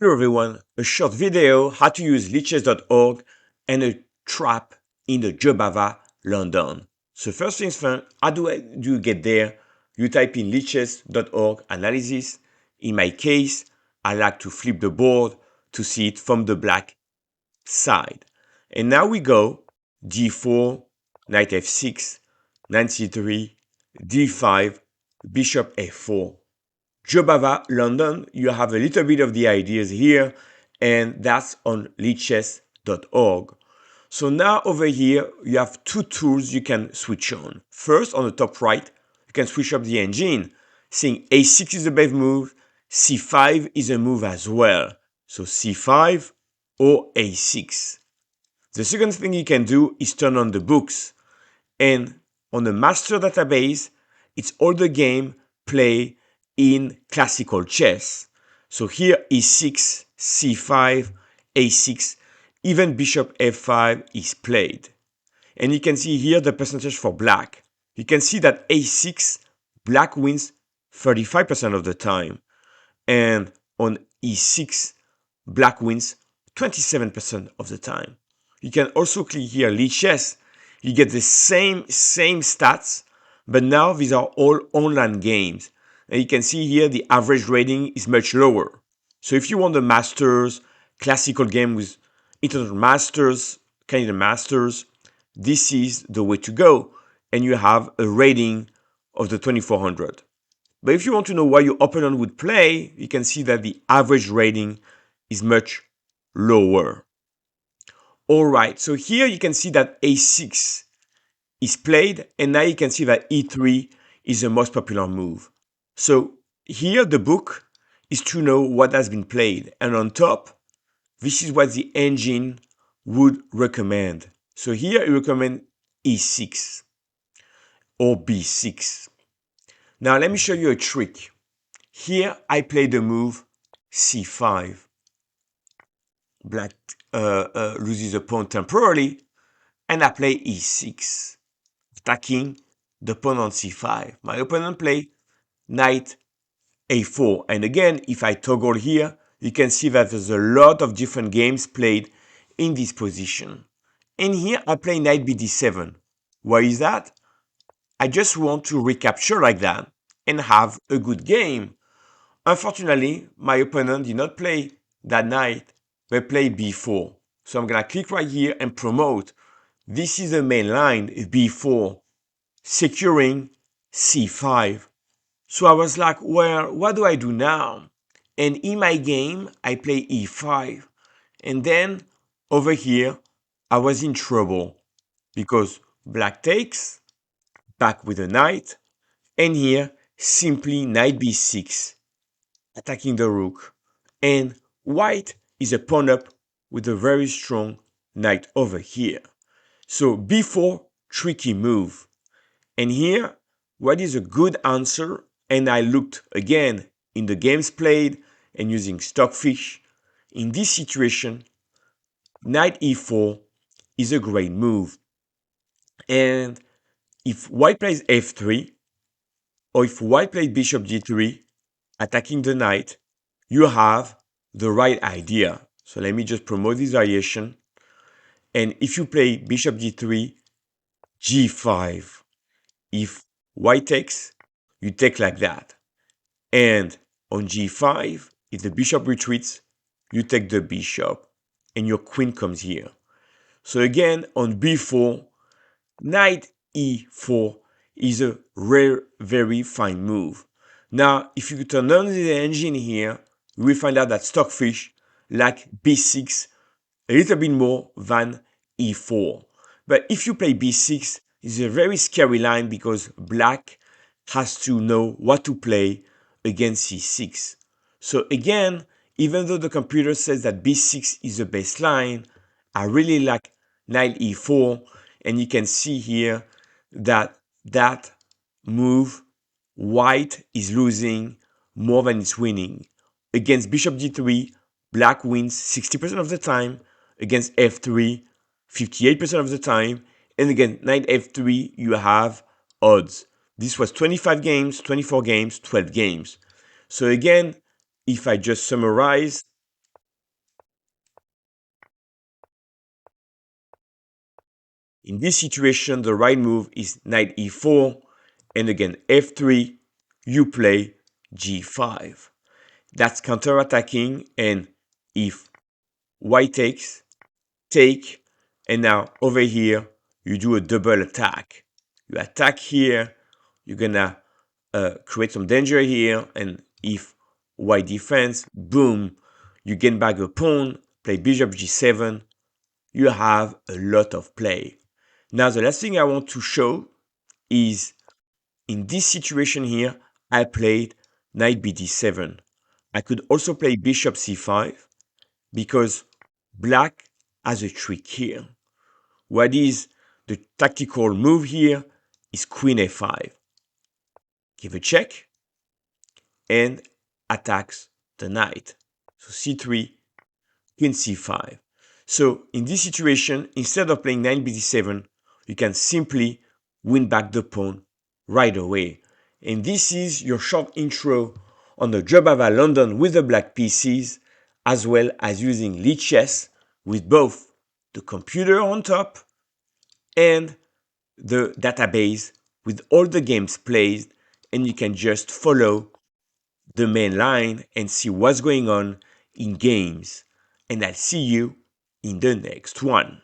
Hello everyone, a short video how to use Lichess.org and a trap in the Jobava London. So first things first, how do you get there? You type in Lichess.org analysis. In my case, I like to flip the board to see it from the black side. And now we go d4, knight f6, knight c3, d5, bishop f4. Jobava London, you have a little bit of the ideas here, and that's on lichess.org. So now over here, you have two tools you can switch on. First, on the top right, you can switch up the engine, saying a6 is the best move, c5 is a move as well. So c5 or a6. The second thing you can do is turn on the books. And on the master database, it's all the game play in classical chess. So here e6, c5, a6, even bishop f5 is played. And you can see here the percentage for black. You can see that a6, black wins 35% of the time. And on e6, black wins 27% of the time. You can also click here Lichess. You get the same stats, but now these are all online games. And you can see here the average rating is much lower. So if you want the masters, classical game with international masters, Canadian masters, this is the way to go. And you have a rating of the 2400. But if you want to know what your opponent would play, you can see that the average rating is much lower. Alright, so here you can see that a6 is played, and now you can see that e3 is the most popular move. So here the book is to know what has been played, and on top, this is what the engine would recommend. So here it recommends e6 or b6. Now let me show you a trick. Here I play the move c5. Black loses the pawn temporarily, and I play e6, attacking the pawn on c5. My opponent play knight a4, and again, if I toggle here, you can see that there's a lot of different games played in this position. And here I play knight bd7. Why is that? I just want to recapture like that and have a good game. Unfortunately, my opponent did not play that knight, but played b4. So I'm gonna click right here and promote. This is the main line, b4, securing c5. So I was like, well, what do I do now? And in my game, I play e5. And then over here, I was in trouble because black takes, back with a knight, and here, simply knight b6, attacking the rook. And white is a pawn up with a very strong knight over here. So b4, tricky move. And here, what is a good answer? And I looked again in the games played and using Stockfish. In this situation, knight e4 is a great move. And if white plays f3, or if white plays bishop g3, attacking the knight, you have the right idea. So let me just promote this variation. And if you play bishop g3, g5, if white takes, you take like that. And on g5, if the bishop retreats, you take the bishop and your queen comes here. So again, on b4, knight e4 is a rare, very fine move. Now, if you turn on the engine here, you will find out that Stockfish like b6 a little bit more than e4. But if you play b6, it's a very scary line because black has to know what to play against c6. So again, even though the computer says that b6 is the best line, I really like knight e4, and you can see here that that move, white is losing more than it's winning. Against bishop g3, black wins 60% of the time. Against f3, 58% of the time. And again, knight f3, you have odds. This was 25 games, 24 games, 12 games. So again, if I just summarize, In this situation, the right move is knight e4, and again f3, you play g5. That's counterattacking, and if white takes, take, and now over here, you do a double attack. You attack here, you're gonna create some danger here, and if white defends, boom, you gain back the pawn, play bishop g7, you have a lot of play. Now the last thing I want to show is in this situation here, I played knight bd7. I could also play bishop c5 because black has a trick here. What is the tactical move here is queen a5. Give a check and attacks the knight. So c3, queen c5. So in this situation, instead of playing knight bd7, you can simply win back the pawn right away. And this is your short intro on the Jobava London with the black pieces, as well as using Lichess with both the computer on top and the database with all the games played, and you can just follow the main line and see what's going on in games. And I'll see you in the next one.